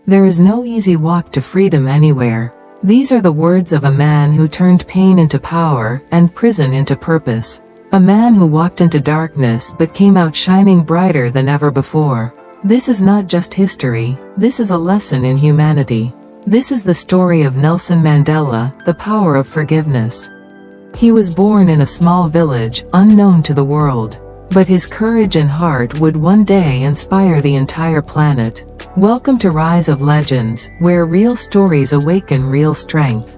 There is no easy walk to freedom anywhere. These are the words of a man who turned pain into power, and prison into purpose. A man who walked into darkness but came out shining brighter than ever before. This is not just history, this is a lesson in humanity. This is the story of Nelson Mandela, the power of forgiveness. He was born in a small village, unknown to the world. But his courage and heart would one day inspire the entire planet. Welcome to Rise of Legends, where real stories awaken real strength.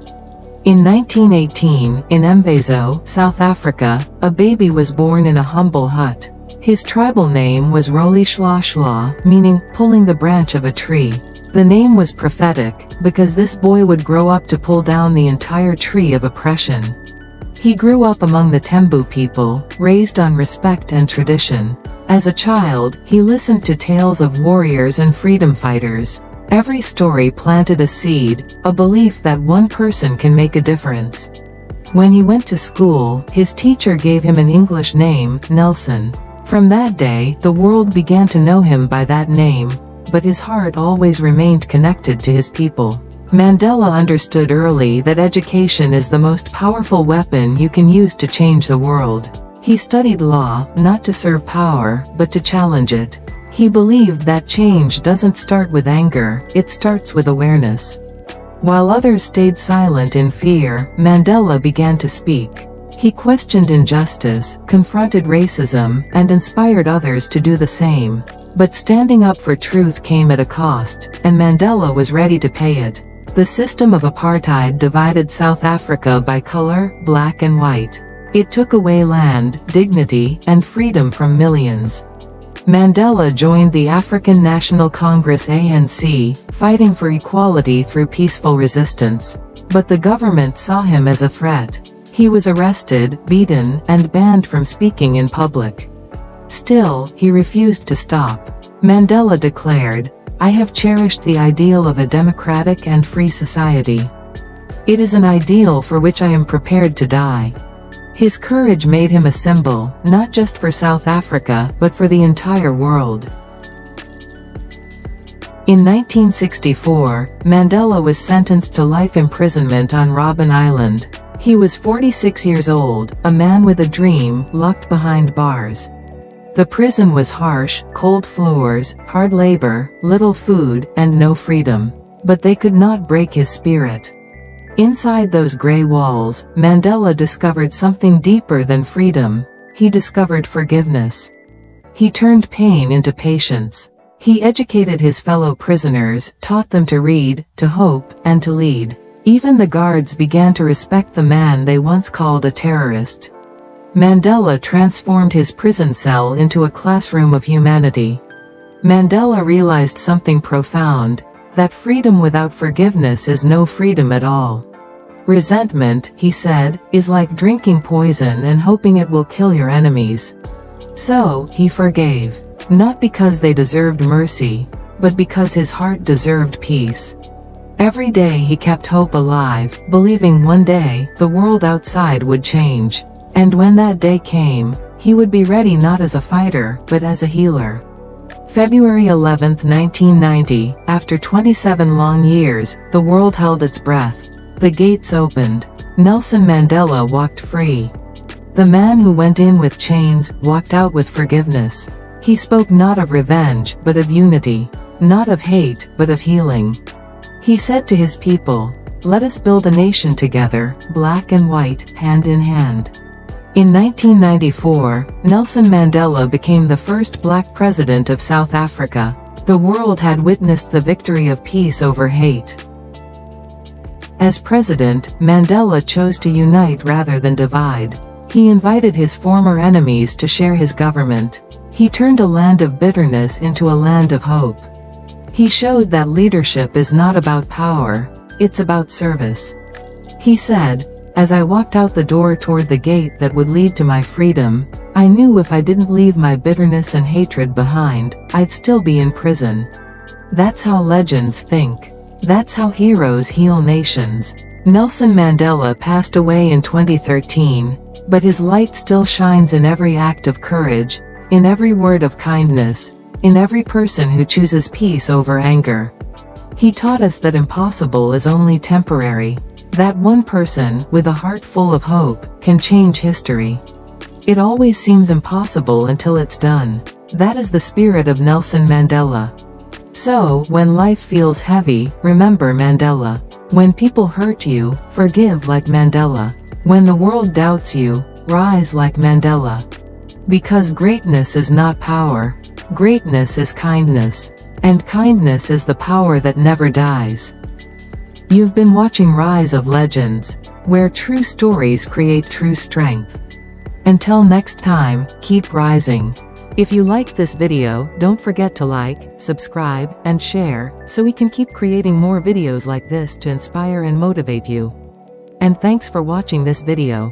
In 1918, in Mvezo, South Africa, a baby was born in a humble hut. His tribal name was Roli Shla Shla, meaning, pulling the branch of a tree. The name was prophetic, because this boy would grow up to pull down the entire tree of oppression. He grew up among the Tembu people, raised on respect and tradition. As a child, he listened to tales of warriors and freedom fighters. Every story planted a seed, a belief that one person can make a difference. When he went to school, his teacher gave him an English name, Nelson. From that day, the world began to know him by that name, but his heart always remained connected to his people. Mandela understood early that education is the most powerful weapon you can use to change the world. He studied law, not to serve power, but to challenge it. He believed that change doesn't start with anger, it starts with awareness. While others stayed silent in fear, Mandela began to speak. He questioned injustice, confronted racism, and inspired others to do the same. But standing up for truth came at a cost, and Mandela was ready to pay it. The system of apartheid divided South Africa by color, black and white. It took away land, dignity, and freedom from millions. Mandela joined the African National Congress ANC, fighting for equality through peaceful resistance. But the government saw him as a threat. He was arrested, beaten, and banned from speaking in public. Still, he refused to stop. Mandela declared, "I have cherished the ideal of a democratic and free society. It is an ideal for which I am prepared to die." His courage made him a symbol, not just for South Africa, but for the entire world. In 1964, Mandela was sentenced to life imprisonment on Robben Island. He was 46 years old, a man with a dream, locked behind bars. The prison was harsh, cold floors, hard labor, little food, and no freedom. But they could not break his spirit. Inside those gray walls, Mandela discovered something deeper than freedom. He discovered forgiveness. He turned pain into patience. He educated his fellow prisoners, taught them to read, to hope, and to lead. Even the guards began to respect the man they once called a terrorist. Mandela transformed his prison cell into a classroom of humanity. Mandela realized something profound, that freedom without forgiveness is no freedom at all. Resentment, he said, is like drinking poison and hoping it will kill your enemies. So, he forgave, not because they deserved mercy, but because his heart deserved peace. Every day he kept hope alive, believing one day, the world outside would change. And when that day came, he would be ready not as a fighter, but as a healer. February 11, 1990, after 27 long years, the world held its breath. The gates opened. Nelson Mandela walked free. The man who went in with chains, walked out with forgiveness. He spoke not of revenge, but of unity. Not of hate, but of healing. He said to his people, "Let us build a nation together, black and white, hand in hand." In 1994, Nelson Mandela became the first black president of South Africa. The world had witnessed the victory of peace over hate. As president, Mandela chose to unite rather than divide. He invited his former enemies to share his government. He turned a land of bitterness into a land of hope. He showed that leadership is not about power, it's about service. He said, "As I walked out the door toward the gate that would lead to my freedom, I knew if I didn't leave my bitterness and hatred behind, I'd still be in prison." That's how legends think. That's how heroes heal nations. Nelson Mandela passed away in 2013, but his light still shines in every act of courage, in every word of kindness, in every person who chooses peace over anger. He taught us that impossible is only temporary. That one person, with a heart full of hope, can change history. It always seems impossible until it's done. That is the spirit of Nelson Mandela. So, when life feels heavy, remember Mandela. When people hurt you, forgive like Mandela. When the world doubts you, rise like Mandela. Because greatness is not power. Greatness is kindness. And kindness is the power that never dies. You've been watching Rise of Legends, where true stories create true strength. Until next time, keep rising. If you liked this video, don't forget to like, subscribe, and share, so we can keep creating more videos like this to inspire and motivate you. And thanks for watching this video.